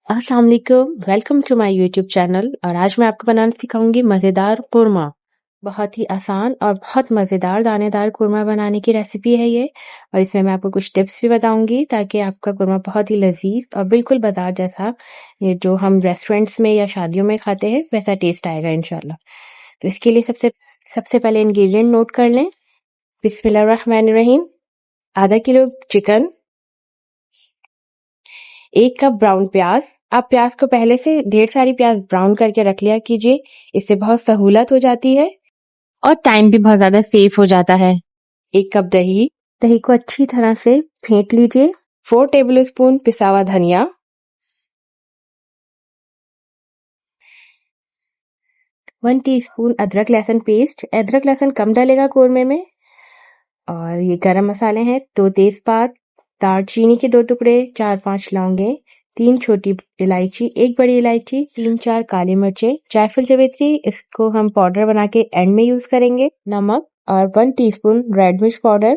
अस्सलाम वालेकुम, welcome to my YouTube channel. और आज मैं आपको बनाना सिखाऊंगी मज़ेदार कुरमा। बहुत ही आसान और बहुत मज़ेदार दानेदार कुरमा बनाने की रेसिपी है ये। और इसमें मैं आपको कुछ टिप्स भी बताऊंगी ताकि आपका कुरमा बहुत ही लजीज और बिल्कुल बाजार जैसा, ये जो हम रेस्टोरेंट्स में या शादियों में खाते हैं वैसा टेस्ट आएगा इंशाल्लाह। तो इसके लिए सबसे सबसे पहले इंग्रेडिएंट नोट कर लें। बिस्मिल्लाहिर्रहमानिर्रहीम। आधा किलो चिकन, 1 कप ब्राउन प्याज। आप प्याज को पहले से ढेर सारी प्याज ब्राउन करके रख लिया कीजिए, इससे बहुत सहूलत हो जाती है और टाइम भी बहुत ज्यादा सेफ हो जाता है। 1 कप दही, दही को अच्छी तरह से फेंट लीजिए। 4 टेबल स्पून पिसा हुआ धनिया, 1 टीस्पून अदरक लहसुन पेस्ट। अदरक लहसुन कम डालेगा कोरमे में। और ये गरम मसाले हैं, 2 तेजपात, दालचीनी के 2 टुकड़े, 4-5 लौंगे, 3 छोटी इलायची, 1 बड़ी इलायची, 3-4 काली मिर्चें, जायफल जावित्री, इसको हम पाउडर बना के एंड में यूज करेंगे। नमक और 1 टीस्पून रेड मिर्च पाउडर,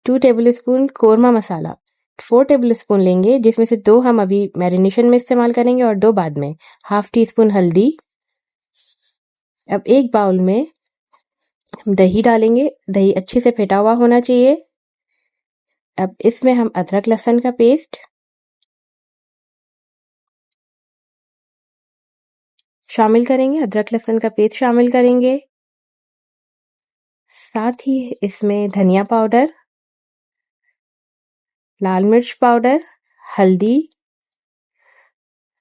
2 टेबल स्पून कोरमा मसाला, 4 टेबल स्पून लेंगे जिसमें से 2 हम अभी मैरिनेशन में इस्तेमाल करेंगे और 2 बाद में। हाफ टी स्पून हल्दी। अब एक बाउल में हम दही डालेंगे, दही अच्छे से फेंटा हुआ होना चाहिए। अब इसमें हम अदरक लहसुन का पेस्ट शामिल करेंगे, अदरक लहसुन का पेस्ट शामिल करेंगे। साथ ही इसमें धनिया पाउडर, लाल मिर्च पाउडर, हल्दी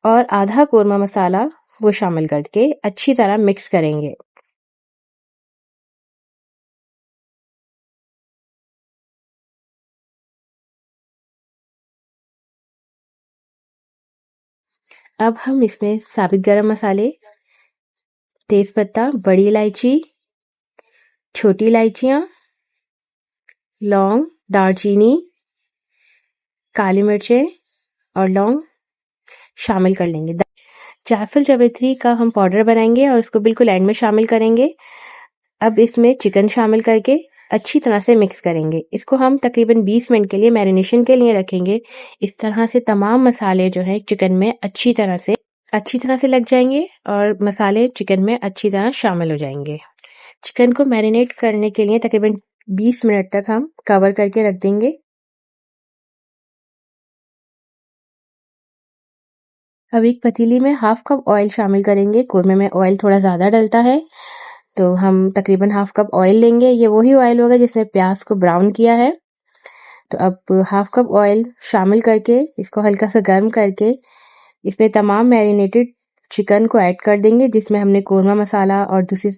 और आधा कोरमा मसाला वो शामिल करके अच्छी तरह मिक्स करेंगे। अब हम इसमें साबित गरम मसाले, तेज पत्ता, बड़ी इलायची, छोटी इलायचियां, लौंग, दालचीनी, काली मिर्चें और लौंग शामिल कर लेंगे। जायफल जावित्री का हम पाउडर बनाएंगे और उसको बिल्कुल एंड में शामिल करेंगे। अब इसमें चिकन शामिल करके अच्छी तरह से मिक्स करेंगे। इसको हम तकरीबन 20 मिनट के लिए मैरिनेशन के लिए रखेंगे। इस तरह से तमाम मसाले जो हैं चिकन में अच्छी तरह से लग जाएंगे और मसाले चिकन में अच्छी तरह शामिल हो जाएंगे। चिकन को मैरिनेट करने के लिए तकरीबन 20 मिनट तक हम कवर करके रख देंगे। अब एक पतीली में हाफ कप ऑयल शामिल करेंगे। कोरमे में ऑयल थोड़ा ज़्यादा डलता है, तो हम तकरीबन हाफ कप ऑयल लेंगे। ये वही ऑयल होगा जिसमें प्याज को ब्राउन किया है। तो अब हाफ कप ऑयल शामिल करके इसको हल्का सा गर्म करके इसमें तमाम मैरिनेटेड चिकन को ऐड कर देंगे, जिसमें हमने कोरमा मसाला और दूसरे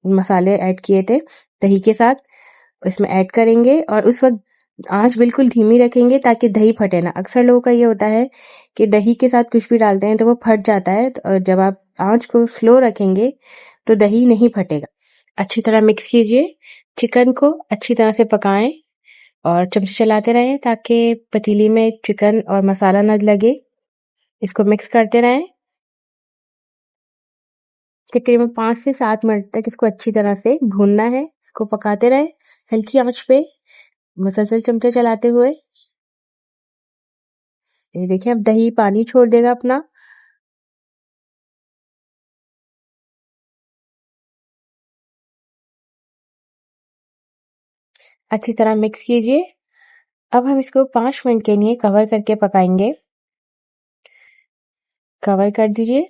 मसाले ऐड किए थे दही के साथ। इसमें ऐड करेंगे और उस वक्त आंच बिल्कुल धीमी रखेंगे ताकि दही फटे ना। अक्सर लोगों का ये होता है कि दही के साथ कुछ भी डालते हैं तो वो फट जाता है, और जब आप आंच को स्लो रखेंगे तो दही नहीं फटेगा। अच्छी तरह मिक्स कीजिए, चिकन को अच्छी तरह से पकाएं और चमचे चलाते रहें ताकि पतीली में चिकन और मसाला न लगे। इसको मिक्स करते रहें। तकरीबन 5 से 7 मिनट तक इसको अच्छी तरह से भूनना है। इसको पकाते रहें हल्की आंच पे, मुसलसल चमचे चलाते हुए। ये देखिए अब दही पानी छोड़ देगा अपना। अच्छी तरह मिक्स कीजिए। अब हम इसको 5 मिनट के लिए कवर करके पकाएंगे। कवर कर दीजिए।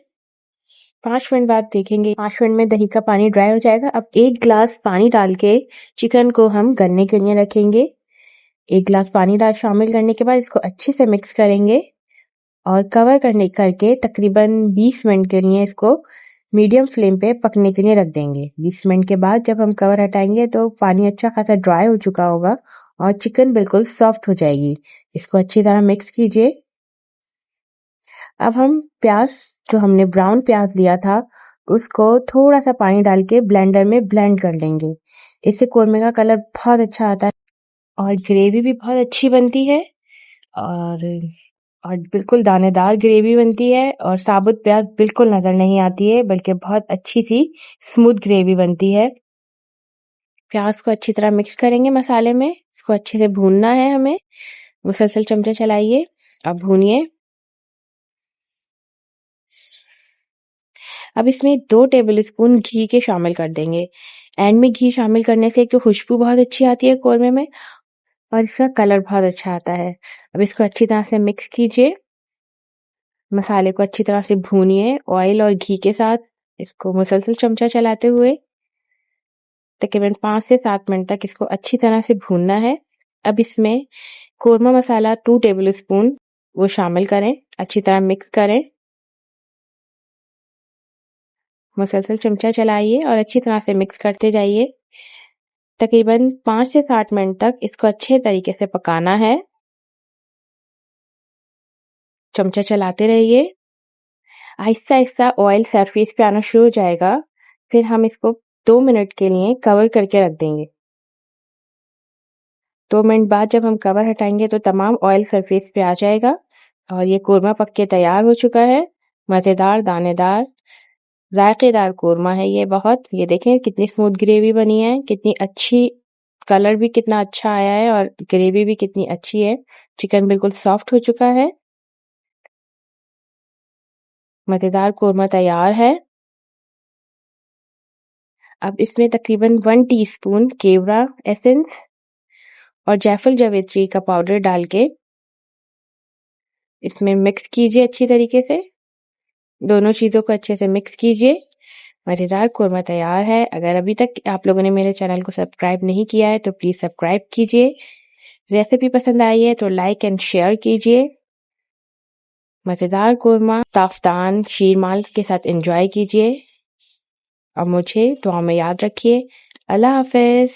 5 मिनट बाद देखेंगे 5 मिनट में दही का पानी ड्राई हो जाएगा। अब 1 ग्लास पानी डाल के चिकन को हम गलने के लिए रखेंगे। 1 ग्लास पानी डाल शामिल करने के बाद इसको अच्छे से मिक्स करेंगे और कवर करके तकरीबन 20 मिनट के लिए इसको मीडियम फ्लेम पे पकने के लिए रख देंगे। 20 मिनट के बाद जब हम कवर हटाएंगे तो पानी अच्छा खासा ड्राई हो चुका होगा और चिकन बिल्कुल सॉफ्ट हो जाएगी। इसको अच्छी तरह मिक्स कीजिए। अब हम प्याज, जो हमने ब्राउन प्याज लिया था, उसको थोड़ा सा पानी डाल के ब्लेंडर में ब्लेंड कर लेंगे। इससे कोरमे का कलर बहुत अच्छा आता है और ग्रेवी भी बहुत अच्छी बनती है और और बिल्कुल दानेदार ग्रेवी बनती है और साबुत प्याज बिल्कुल नजर नहीं आती है, बल्कि बहुत अच्छी सी स्मूथ ग्रेवी बनती है। प्याज को अच्छी तरह मिक्स करेंगे मसाले में। इसको अच्छे से भूनना है हमें। मुसलसल चमचे चलाइए। अब भूनिए। अब इसमें 2 टेबल स्पून घी के शामिल कर देंगे। एंड में घी शामिल करने से एक तो खुशबू बहुत अच्छी आती है कोरमे में और इसका कलर बहुत अच्छा आता है। अब इसको अच्छी तरह से मिक्स कीजिए। मसाले को अच्छी तरह से भूनिए ऑयल और घी के साथ। इसको मुसलसल चमचा चलाते हुए तकरीबन 5 से 7 मिनट तक इसको अच्छी तरह से भूनना है। अब इसमें कोरमा मसाला 2 टेबल स्पून वो शामिल करें, अच्छी तरह मिक्स करें। मुसलसल चमचा चलाइए और अच्छी तरह से मिक्स करते जाइए। तकरीबन 5 से 7 मिनट तक इसको अच्छे तरीके से पकाना है। चमचा चलाते रहिए। आहिस्ता-आहिस्ता ऑयल सरफेस पे आना शुरू हो जाएगा। फिर हम इसको 2 मिनट के लिए कवर करके रख देंगे। 2 मिनट बाद जब हम कवर हटाएंगे तो तमाम ऑयल सरफेस पे आ जाएगा और ये कोरमा पक के तैयार हो चुका है। मज़ेदार, दानेदार, जायकेदार कोरमा है ये बहुत। ये देखें कितनी स्मूथ ग्रेवी बनी है, कितनी अच्छी, कलर भी कितना अच्छा आया है और ग्रेवी भी कितनी अच्छी है। चिकन बिल्कुल सॉफ्ट हो चुका है। मज़ेदार कोरमा तैयार है। अब इसमें तकरीबन 1 टीस्पून केवड़ा एसेंस और जायफल जावित्री का पाउडर डाल के इसमें मिक्स कीजिए अच्छी तरीके से। दोनों चीज़ों को अच्छे से मिक्स कीजिए। मज़ेदार कोरमा तैयार है। अगर अभी तक आप लोगों ने मेरे चैनल को सब्सक्राइब नहीं किया है तो प्लीज़ सब्सक्राइब कीजिए। रेसिपी पसंद आई है तो लाइक एंड शेयर कीजिए। मज़ेदार कोरमा ताफ़तान शीरमाल के साथ एंजॉय कीजिए और मुझे दुआ में याद रखिए। अल्लाह हाफ़िज़।